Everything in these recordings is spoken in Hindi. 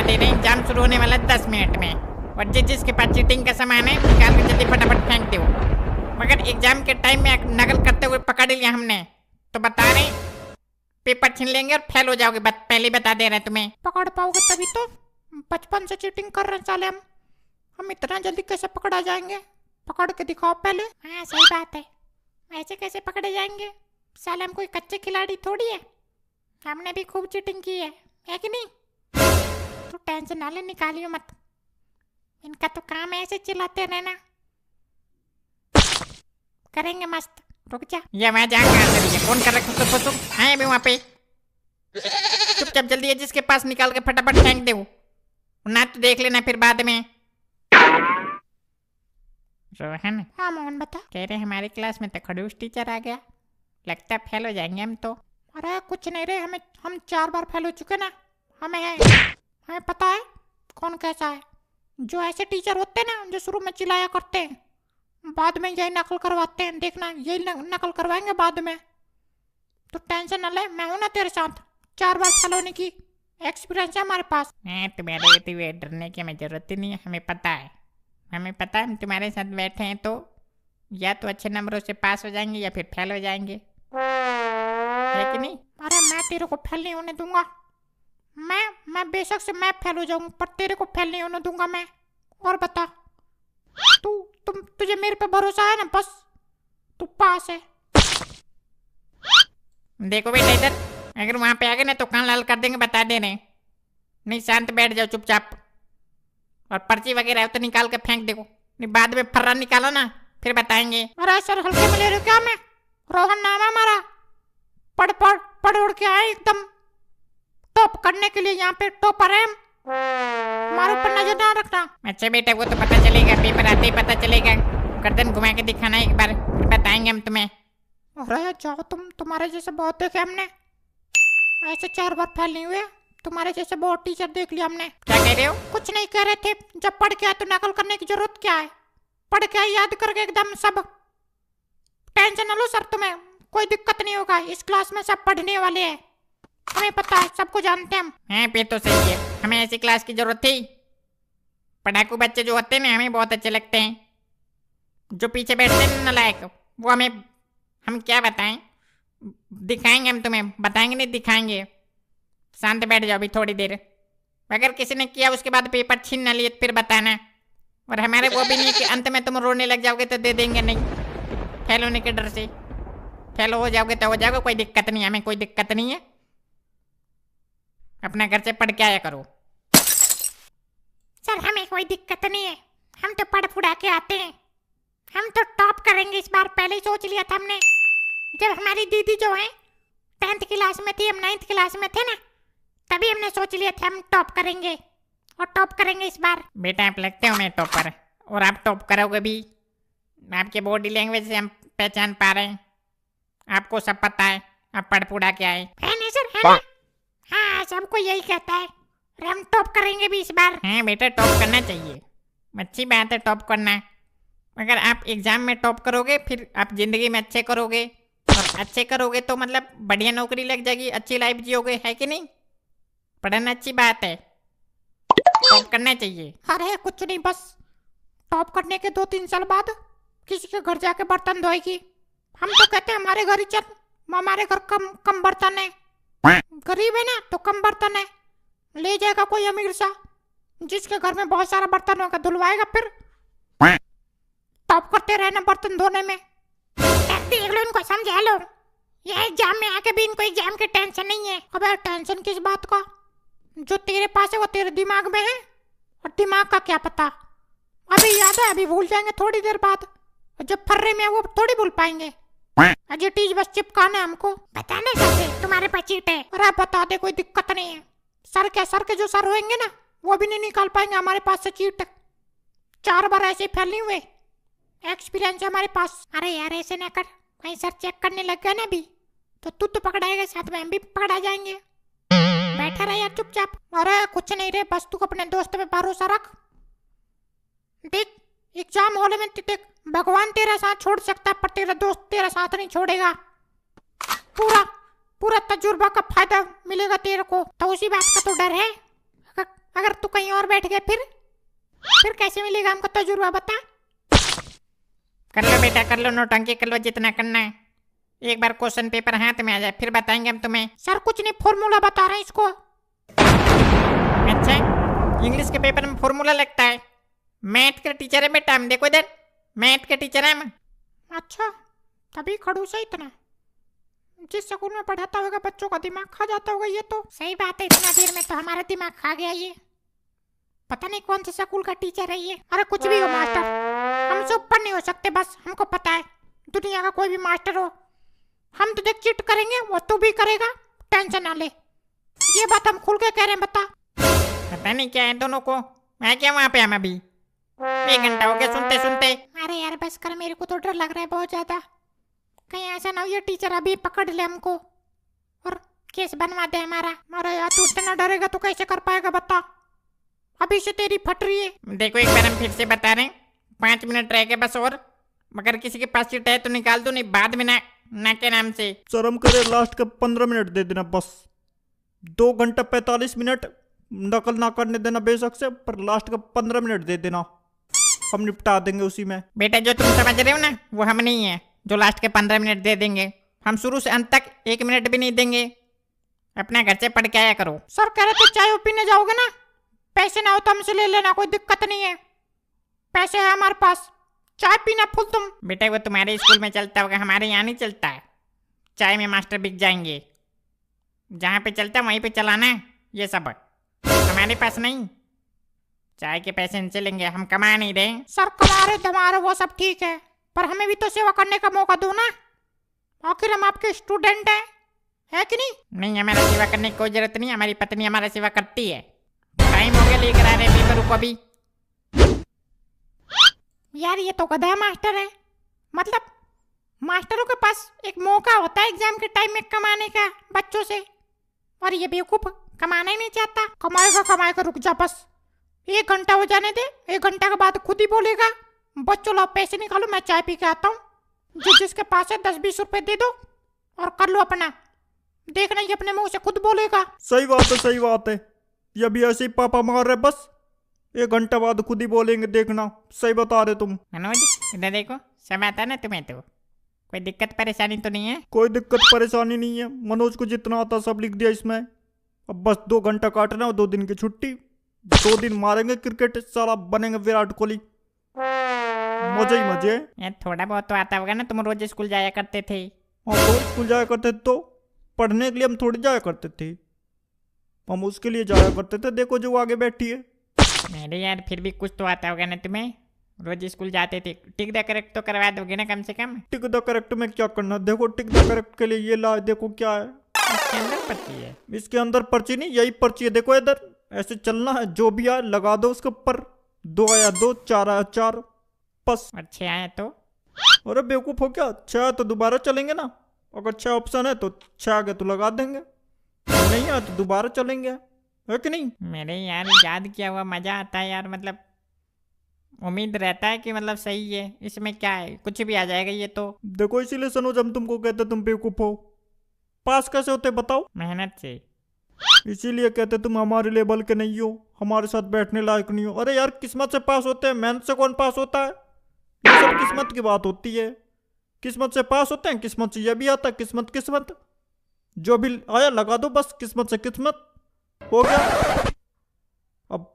दे रहे हैं, एग्जाम शुरू होने वाला है 10 मिनट में, और जिसके पास चीटिंग का सामान है निकाल के जल्दी फटाफट फेंक दो। मगर एग्जाम के टाइम में नकल करते हुए पकड़ लिया हमने तो बता रहे पेपर छीन लेंगे और फेल हो जाओगे, पहले बता दे रहे हैं तुम्हें। पकड़ पाओगे तभी तो, बचपन से चीटिंग कर रहे हैं साले हम इतना जल्दी कैसे पकड़ा जाएंगे? पकड़ के दिखाओ पहले। हाँ सही बात है, ऐसे कैसे पकड़े जाएंगे? साले हम कोई कच्चे खिलाड़ी थोड़ी है, हमने भी खूब चीटिंग की है कि नहीं? तो टेंशन ना ले, निकालियो मत, इनका तो काम है ऐसे चिल्लाते रहना, करेंगे मस्त। रुक जा, ये मैं जाऊंगा, कौन कर रखा तो आए अभी वहाँ पे, चुपचाप जल्दी है जिसके पास निकाल के फटाफट फेंक दे, ना तो देख लेना फिर बाद में। रोहन, हाँ मोहन बता। कह रहे हमारी क्लास में तो खड़ूस टीचर आ गया, लगता है फेल हो जाएंगे हम तो। अरे कुछ नहीं रे, हम 4 बार फेल हो चुके ना, हमें पता है कौन कैसा है। जो ऐसे टीचर होते हैं ना जो शुरू में चिल्लाया करते हैं, बाद में यही नकल करवाते हैं, देखना यही नकल करवाएंगे बाद में। तो टेंशन न ले, मैं हूं ना तेरे साथ, 4 बार फेल होने की एक्सपीरियंस है हमारे पास। तुम्हारे डरने की हमें जरूरत ही नहीं है, हमें पता है हम तुम्हारे साथ बैठे हैं तो या तो अच्छे नंबरों से पास हो जाएंगे या फिर फेल हो जाएंगे, है कि नहीं? अरे मैं तेरे को फेल नहीं होने दूंगा, मैं बेशक से मैं फेल हो जाऊंगा पर तेरे को फेल नहीं होने दूंगा मैं। और बता, तुझे मेरे पे भरोसा है ना? बस तू पास है। देखो बेटा इधर, अगर वहां पे आ गए ना तो कान लाल कर देंगे, बता दे रहे। नहीं शांत बैठ जाओ चुपचाप, और पर्ची वगैरह है तो निकाल के फेंक देखो, नहीं बाद में फर्रा निकालो ना फिर बताएंगे। अरे सर हल्के में ले रहे हो क्या? मैं रोहन नाम है हमारा, पढ़ उड़ के आए एकदम टॉप करने के लिए, यहाँ पे टॉपर है हम, हमारे ऊपर नजर ना रखना। अच्छा बेटा वो तो पता चलेगा, पेपर आते ही पता चलेगा, गर्दन घुमा के दिखाना एक बार, फिर बताएंगे हम तुम्हें। अरे जाओ, तुम्हारे जैसे बहुत देखे हमने, ऐसे 4 बार फेल नहीं हुए, तुम्हारे जैसे बहुत टीचर देख लिया हमने। क्या कह रहे हो? कुछ नहीं कह रहे थे, जब पढ़ के आए तो नकल करने की जरूरत क्या है? पढ़ के आए याद करके एकदम सब, टेंशन न लो सर, तुम्हें कोई दिक्कत नहीं होगा, इस क्लास में सब पढ़ने वाले हैं, हमें पता है, सबको जानते हैं हम। हैं फिर तो सही है, हमें ऐसी क्लास की जरूरत थी। पढ़ाकू बच्चे जो होते हैं ना हमें बहुत अच्छे लगते हैं, जो पीछे बैठते हैं नालायक, वो हम क्या बताएं, दिखाएंगे हम तुम्हें, बताएंगे नहीं दिखाएंगे। शांत बैठ जाओ अभी थोड़ी देर, अगर किसी ने किया उसके बाद पेपर छीन न लिए फिर बताना, और हमारे वो भी नहीं कि अंत में तुम रोने लग जाओगे तो दे देंगे नहीं, फेल होने के डर से। फेल हो जाओगे तो हो जाओगे, कोई दिक्कत नहीं है, हमें कोई दिक्कत नहीं है, अपना घर से पढ़ के आया करो। सर हमें कोई दिक्कत नहीं है, हम तो पढ़ पुढ़ा के आते हैं, हम तो टॉप करेंगे इस बार, पहले ही सोच लिया था हमने। जब हमारी दीदी जो है 10th क्लास में थी, हम 9th क्लास में थे ना, तभी हमने सोच लिया था हम टॉप करेंगे, और टॉप करेंगे इस बार। बेटा आप लगते हो मैं टॉपर, और आप टॉप करोगे भी, आपके बॉडी लैंग्वेज से हम पहचान पा रहे हैं, आपको सब पता है, आप पढ़ पुढ़ा के आए है नहीं सर, है ना? हाँ सबको यही कहता है, और हम टॉप करेंगे भी इस बार। हाँ बेटा टॉप करना चाहिए, अच्छी बात है टॉप करना, अगर आप एग्जाम में टॉप करोगे फिर आप जिंदगी में अच्छे करोगे, और अच्छे करोगे तो मतलब बढ़िया नौकरी लग जाएगी, अच्छी लाइफ जियोगे, है कि नहीं? पढ़ना अच्छी बात है, टॉप करना चाहिए। अरे कुछ नहीं, बस टॉप करने के 2-3 साल बाद किसी के घर जाके बर्तन धोएगी, हम तो कहते हैं हमारे घर ही चल, हमारे घर कम बर्तन है, गरीब है ना तो कम बर्तन है, ले जाएगा कोई अमीर सा, जिसके घर में बहुत सारा बर्तन होगा धुलवाएगा, फिर टॉप करते रहना बर्तन धोने में। देख लो इनको, समझा लो, ये एग्जाम में आके भी इनको एग्जाम की टेंशन नहीं है। अबे टेंशन किस बात का, जो तेरे पास है वो तेरे दिमाग में है, और दिमाग का क्या पता, अभी याद है अभी भूल जाएंगे थोड़ी देर बाद, जब फर्रे में है वो थोड़ी भूल पाएंगे। अजय टीज बस चिपकाना है हमको, बताने सबसे तुम्हारे पास चीट है। अरे बता दे, कोई दिक्कत नहीं है, सर के जो सर होंगे ना वो भी नहीं निकाल पाएंगे हमारे पास से चीट, 4 बार ऐसे फैल नहीं हुए, एक्सपीरियंस है हमारे पास। अरे यार ऐसे ना कर, कहीं सर चेक करने लग गया ना अभी तो तू तो पकड़ाएगा, साथ में हम भी पकड़ा जाएंगे, बैठा रहा यार चुपचाप। अरे कुछ नहीं रे, बस तू अपने दोस्त पे भरोसा रख, देख एग्जाम हॉल में देख, भगवान तेरा साथ छोड़ सकता है पर तेरा दोस्त तेरा साथ नहीं छोड़ेगा, पूरा तजुर्बा का फायदा मिलेगा तेरे को, तो उसी बात का तो डर है। अगर तू कहीं और बैठ गया फिर कैसे मिलेगा हमको तजुर्बा बता। कर लो बेटा, कर लो, नौटंकी कर लो जितना करना है। एक बार क्वेश्चन पेपर हाथ में आ जाए फिर बताएंगे हम तुम्हें। सर कुछ नहीं, फॉर्मूला बता रहे हैं इसको। अच्छा, इंग्लिश के पेपर में फॉर्मूला लगता है? मैथ के टीचर है बेटा हम, देखो इधर, मैथ के टीचर है हम। अच्छा, तभी खड़ूस है इतना। जिस स्कूल में पढ़ाता होगा बच्चों का दिमाग खा जाता होगा ये तो। सही बात है, इतना देर में तो हमारा दिमाग खा गया ये। पता नहीं कौन से स्कूल का टीचर है ये। अरे कुछ भी हो मास्टर, हमसे ऊपर नहीं हो सकते, बस हमको पता है। दुनिया का कोई भी मास्टर हो, हम तो देख चिट करेंगे, वो तू भी करेगा, टेंशन ना ले। ये बात हम खुल के कह रहे हैं, बता। पता नहीं क्या है दोनों को। मैं क्या वहाँ पे हम अभी 1 घंटा हो गया सुनते सुनते। अरे यार बस कर, मेरे को तो डर लग रहा है बहुत ज्यादा। कहीं ऐसा ना हो ये टीचर अभी पकड़ ले हमको और केस बनवा दे हमारा। मारा यार, तू इतना डरेगा तो कैसे कर पाएगा बता। अभी से तेरी फट रही है। देखो एक बार हम फिर से बता रहे हैं, 5 मिनट रह गए बस। और अगर किसी के पास सीट है तो निकाल दो, नहीं बाद में ना के नाम से। शर्म करे, लास्ट के 15 मिनट दे देना बस। 2 घंटा 45 मिनट नकल ना करने देना बेशक से, पर लास्ट का 15 मिनट दे देना, हम निपटा देंगे उसी में। बेटा जो तुम समझ रहे हो ना वो हम नहीं है जो लास्ट के 15 मिनट दे देंगे। हम शुरू से अंत तक 1 मिनट भी नहीं देंगे। अपना घर से पढ़ के आया करो। सर कह रहे थे चाय पीने जाओगे ना, पैसे ना हो तो हमसे ले लेना, कोई दिक्कत नहीं है, पैसे है हमारे पास, चाय पीना फुल तुम। बेटा वो तुम्हारे स्कूल में चलता होगा, हमारे यहाँ नहीं चलता है। चाय में मास्टर बिक जाएंगे, जहाँ पे चलता है वहीं पे चलाना है ये सब, हमारे पास नहीं। चाय के पैसे इनसे लेंगे, हम कमा नहीं रहे। सर कमा रहे धमा रहे वो सब ठीक है, पर हमें भी तो सेवा करने का मौका दो ना, आखिर हम आपके स्टूडेंट हैं, है कि नहीं? नहीं, हमारा सेवा करने की कोई जरूरत नहीं, हमारी पत्नी हमारा सेवा करती है। टाइम हो गया, लेकर आ रहे हैं पेपर को अभी। यार ये तो गधा मास्टर है। मतलब मास्टरों के पास एक मौका होता है एग्जाम के टाइम में कमाने का बच्चों से, और ये बेवकूफ कमाना ही नहीं चाहता। कमाएगा, रुक जा बस, 1 घंटा हो जाने दे, 1 घंटा के बाद खुद ही बोलेगा बच्चों लो पैसे निकालो, मैं चाय पी के आता हूँ। जिसके पास है 10-20 रुपए दे दो और कर लो अपना, देखना ये अपने मुंह से खुद बोलेगा। सही बात है, सही बात है। ये भी ऐसे ही पापा मार रहे, बस 1 घंटा बाद खुद ही बोलेंगे, देखना। सही बता रहे तुम। मनोज इधर देखो, सब आता ना तुम्हें तो, कोई दिक्कत परेशानी तो नहीं है? कोई दिक्कत परेशानी नहीं है, मनोज को जितना आता सब लिख दिया इसमें। अब बस 2 घंटा काटना और 2 दिन की छुट्टी। 2 दिन मारेंगे क्रिकेट, साला बनेंगे विराट कोहली, मजे ही मजे। यार थोड़ा बहुत तो आता होगा ना, तुम रोज स्कूल जाया करते थे। और तो स्कूल जाया करते थे तो पढ़ने के लिए हम थोड़ी जाया करते थे, हम उसके लिए जाया करते थे। देखो जो आगे बैठी है। मेरे यार फिर भी कुछ तो आता होगा ना तुम्हें, रोज स्कूल जाते थे। टिक द करेक्ट तो करवा दोगे ना कम से कम? टिक द करेक्ट में क्या करना, देखो टिक द करेक्ट के लिए ये ला, देखो क्या है इसके अंदर पर्ची है। इसके अंदर पर्ची नहीं, यही पर्ची है, देखो इधर ऐसे चलना है, जो भी आए लगा दो उसके ऊपर। 2 आया 2, 4 आया 4, बस। और 6 आए तो? अरे बेवकूफ हो क्या, 6 तो दोबारा चलेंगे ना, अगर 6 ऑप्शन है तो 6 आगे तो लगा देंगे, नहीं है तो दोबारा चलेंगे, है कि नहीं? मेरे यार याद किया हुआ मजा आता है यार, मतलब उम्मीद रहता है कि मतलब सही है, इसमें क्या है, कुछ भी आ जाएगा ये तो। देखो इसीलिए सनोज हम तुमको कहते तुम बेवकूफ हो। पास कैसे होते बताओ? मेहनत से। इसीलिए कहते तुम हमारे लेवल के नहीं हो, हमारे साथ बैठने लायक नहीं हो। अरे यार किस्मत से पास होते हैं, मेहनत से कौन पास होता है? ये सब किस्मत की बात होती है। किस्मत से पास होते हैं, किस्मत से ये भी आता है, किस्मत जो भी आया लगा दो बस, किस्मत से किस्मत हो गया। अब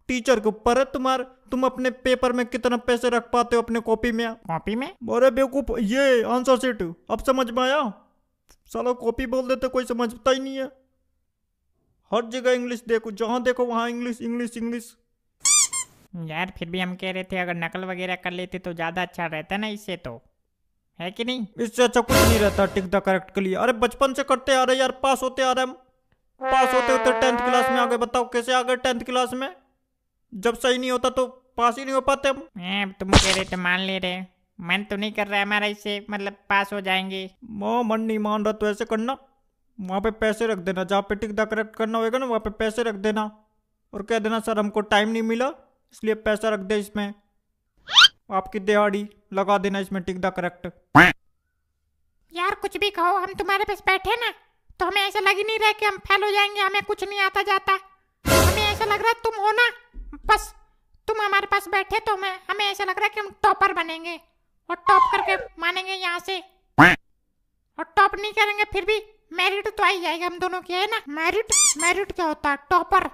टीचर के ऊपर है तुम्हारे, तुम अपने पेपर में कितना पैसे रख पाते हो अपने कॉपी में। कॉपी में? अरे बेवकूफ, ये आंसर शीट अब समझ में आया? सालो कॉपी बोल देते, कोई समझता ही नहीं है। हर जगह इंग्लिश, देखो जहां देखो वहां इंग्लिश इंग्लिश इंग्लिश। यार फिर भी हम कह रहे थे अगर नकल वगैरह कर लेते तो ज्यादा अच्छा रहता ना इससे तो, है कि नहीं? इससे अच्छा कुछ नहीं रहता टिक द करेक्ट के लिए। अरे बचपन से करते आ रहे यार, पास होते आ रहे हम, पास होते होते 10th क्लास में आ गए। बताओ कैसे आ गए 10th क्लास में? जब सही नहीं होता तो पास ही नहीं हो पाते हम। तुम कह रहे तो मान ले रहे, मन तो नहीं कर रहा है हमारा इससे, मतलब पास हो जाएंगे। मन नहीं मान रहा तो ऐसे करना, वहाँ पे पैसे रख देना, जहाँ पे टिक द करेक्ट करना होगा ना वहाँ पे पैसे रख देना, और कह देना सर हमको टाइम नहीं मिला इसलिए पैसा रख दे इसमें, आपकी दिहाड़ी लगा देना इसमें टिक द करेक्ट। यार कुछ भी कहो, हम तुम्हारे पास बैठे ना तो हमें ऐसा लग ही नहीं रहा कि हम फेल हो जाएंगे, हमें कुछ नहीं आता जाता। हमें ऐसा लग रहा रहा है तुम हो ना, बस तुम हमारे पास बैठे तो हमें ऐसा लग रहा है कि हम टॉपर बनेंगे और टॉप करके मानेंगे यहाँ से, और टॉप नहीं करेंगे फिर भी मेरिट तो आ ही जाएगा हम दोनों की, है ना। मेरिट क्या होता है? टॉपर।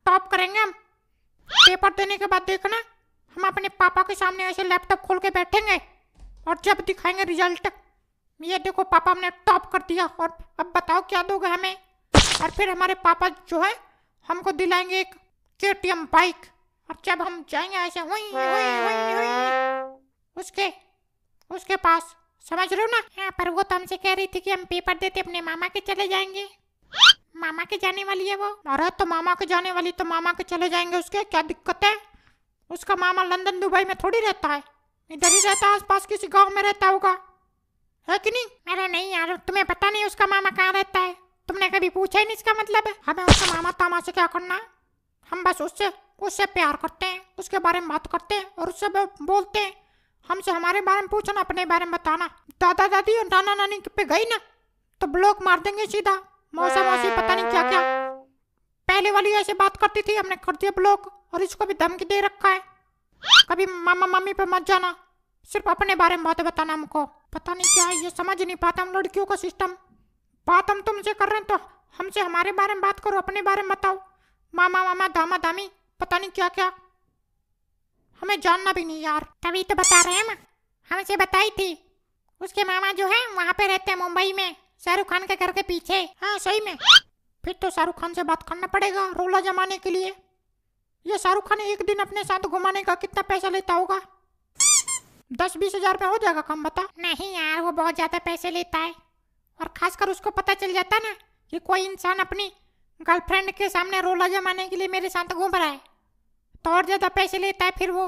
टॉप करेंगे हम। पेपर देने के बाद देखना हम अपने पापा के सामने ऐसे लैपटॉप खोल के बैठेंगे और जब दिखाएंगे रिजल्ट, ये देखो पापा हमने टॉप कर दिया, और अब बताओ क्या दोगे हमें। और फिर हमारे पापा जो है हमको दिलाएंगे एक KTM बाइक, और जब हम जाएंगे ऐसे हुई उसके पास, समझ रहे हो ना। हाँ, पर वो तो हमसे कह रही थी कि हम पेपर देते अपने मामा के चले जाएंगे। मामा के जाने वाली है वो। अरे तो मामा के जाने वाली तो मामा के चले जाएंगे, उसके क्या दिक्कत है। उसका मामा लंदन दुबई में थोड़ी रहता है, इधर ही रहता है, आसपास किसी गांव में रहता होगा, है कि नहीं। अरे नहीं यार, तुम्हें पता नहीं उसका मामा कहाँ रहता है? तुमने कभी पूछा ही नहीं इसका मतलब है। हमें उसका मामा तामा से क्या करना है, हम बस उससे प्यार करते हैं, उसके बारे में बात करते हैं और उससे बोलते हैं। हमसे हमारे बारे में पूछना, अपने बारे में बताना। दादा दादी और नाना नानी पे गई ना तो ब्लॉक मार देंगे सीधा, मौसा मौसी पता नहीं क्या क्या। पहले वाली ऐसे बात करती थी, हमने कर दिया ब्लॉक, और इसको भी धमकी दे रखा है कभी मामा मम्मी पे मत जाना, सिर्फ अपने बारे में बातें बताना हमको। पता नहीं क्या है, ये समझ नहीं पाता हम लड़कियों का सिस्टम। बात हम तुमसे कर रहे हैं तो हमसे हमारे बारे में बात करो, अपने बारे में बताओ। मामा मामा दामा दामी पता नहीं क्या क्या, हमें जानना भी नहीं यार। तभी तो बता रहे हैं हम, हमसे बताई थी। उसके मामा जो है वहाँ पे रहते हैं मुंबई में, शाहरुख खान के घर के पीछे। हाँ सही में, फिर तो शाहरुख खान से बात करना पड़ेगा रोला जमाने के लिए। ये शाहरुख खान एक दिन अपने साथ घुमाने का कितना पैसा लेता होगा? 10-20 हजार में हो जाएगा काम, बता। नहीं यार, वो बहुत ज्यादा पैसे लेता है। और खासकर उसको पता चल जाता ना कि कोई इंसान अपनी गर्लफ्रेंड के सामने रोला जमाने के लिए मेरे साथ घूम रहा है तो और ज्यादा पैसे लेता है फिर वो।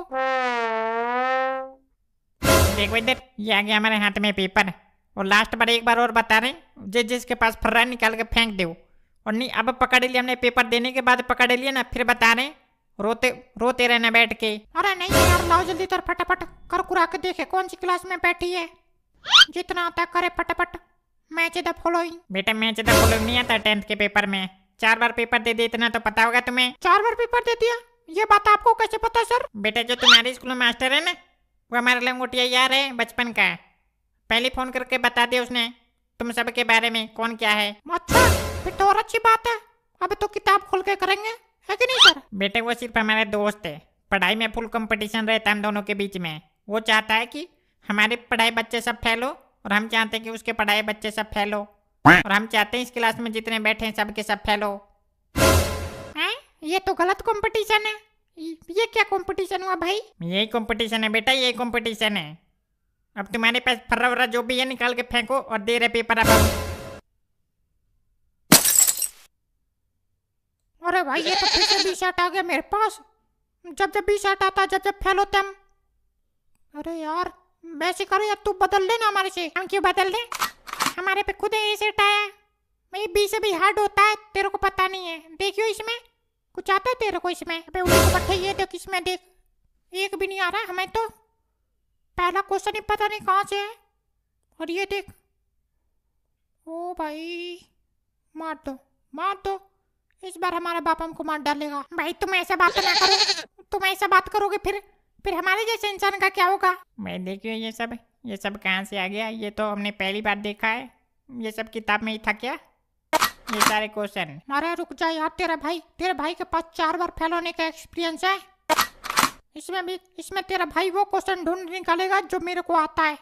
देखो इधर, ये आ गया हमारे हाथ में पेपर, और लास्ट बार एक बार और बता रहे जिसके पास फर्रा निकाल के फेंक दो। और नहीं, अब पकड़ लिया हमने, पेपर देने के बाद पकड़ लिया ना, फिर बता रहे रोते रहना बैठ के। अरे नहीं यार, लाओ जल्दी तर फटाफट कर कुरा के देखे कौन सी क्लास में बैठी है। जितना आता करे फटाफट। Match the following. बेटा मैच द फॉलोइंग नहीं आता 10th के पेपर में, 4 बार पेपर दे दे, इतना तो पता होगा तुम्हें। 4 बार पेपर दे दिया, ये बात आपको कैसे पता सर? बेटा जो तुम्हारे स्कूल में मास्टर है ना, वो हमारे लंगोटिया यार है बचपन का। पहले फोन करके बता दिया उसने तुम सब के बारे में, कौन क्या है। अच्छा, फिर तो और अच्छी बात है। अब तो किताब खोल के करेंगे, है कि नहीं सर? बेटे वो सिर्फ हमारे दोस्त है, पढ़ाई में फुल कंपटीशन रहता है हम दोनों के बीच में। वो चाहता है कि हमारी पढ़ाई बच्चे सब फेल हो, और हम चाहते हैं कि उसके पढ़ाई बच्चे सब फेल हो, और हम चाहते हैं इस क्लास में जितने बैठे हैं सबके सब फेल हो। ये तो गलत कंपटीशन है। ये क्या कंपटीशन हुआ भाई? यही कंपटीशन है बेटा, यही कंपटीशन है। अब तुम्हारे पास फर्रा वर्रा जो भी है निकाल के फेंको और दे रहे पेपर अब हम। अरे भाई ये तो फिर से 20 सेट आ गया मेरे पास। जब 20 सेट आता, जब फेल होते हम। अरे यार वैसे करो या तू बदल लेना हमारे से। हम क्यों बदल दें? हमारे पे खुद ये सेट आया। भाई 20 से भी हार्ड होता है, तेरे को पता नहीं है। देखियो इसमें कुछ आता है तेरे को इसमें? अबे उल्लू पट्टे, ये देख इसमें देख, एक भी नहीं आ रहा है हमें तो। पहला क्वेश्चन ही पता नहीं कहाँ से है। और ये देख, ओ भाई मार दो। इस बार हमारा बाप हमको मार डालेगा। भाई तुम ऐसा बात ना करो, तुम ऐसा बात करोगे फिर हमारे जैसे इंसान का क्या होगा? मैं देखियो ये सब कहाँ से आ गया? ये तो हमने पहली बार देखा है। ये सब किताब में ही था क्या, ये सारे क्वेश्चन? अरे रुक जा यार, तेरे भाई के पास 4 बार फेल होने का एक्सपीरियंस है। इसमें तेरा भाई वो क्वेश्चन ढूंढ निकालेगा जो मेरे को आता है,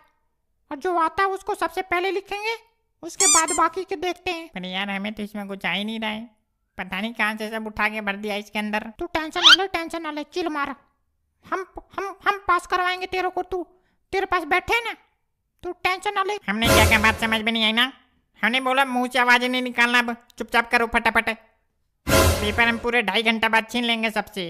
और जो आता है उसको सबसे पहले लिखेंगे, उसके बाद बाकी के देखते हैं। पर यार हमें तो इसमें कुछ आ ही नहीं रहा है, पता नहीं कहाँ से सब उठा के भर दिया इसके अंदर। तू टेंशन ना ले, चिल मार। हम पास करवाएंगे तेरे को। तू तेरे पास बैठे ना, तू टेंशन ना ले। हमने क्या क्या बात समझ में नहीं आई ना? हमने बोला मुंह से आवाज नहीं निकालना, अब चुपचाप करो फटाफट। पेपर हम पूरे 2.5 घंटा बाद छीन लेंगे सबसे।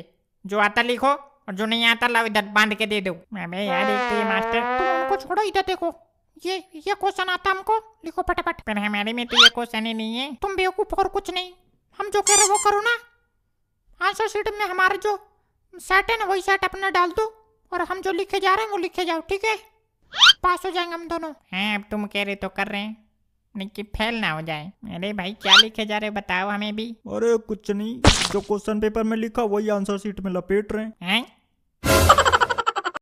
जो आता लिखो, और जो नहीं आता लाओ इधर बांध के दे दो। अबे यार एक तो ये मास्टर। तुम उनको छोड़ो, इधर देखो, ये क्वेश्चन आता हमको, लिखो फटाफट। पर हमारे में तो ये क्वेश्चन ही नहीं है। तुम बेवकूफ और कुछ नहीं। हम जो कह रहे वो करो ना। आंसर शीट में हमारे जो सेट है ना, वही सेट अपना डाल दो, और हम जो लिखे जा रहे हैं वो लिखे जाओ, ठीक है? पास हो जाएंगे हम दोनों। हैं अब तुम कह रहे तो कर रहे हैं। नहीं कि फेल ना हो जाए। अरे भाई क्या लिखे जा रहे बताओ हमें भी। अरे कुछ नहीं, जो क्वेश्चन पेपर में लिखा वही आंसर शीट में लपेट रहे हैं। हैं?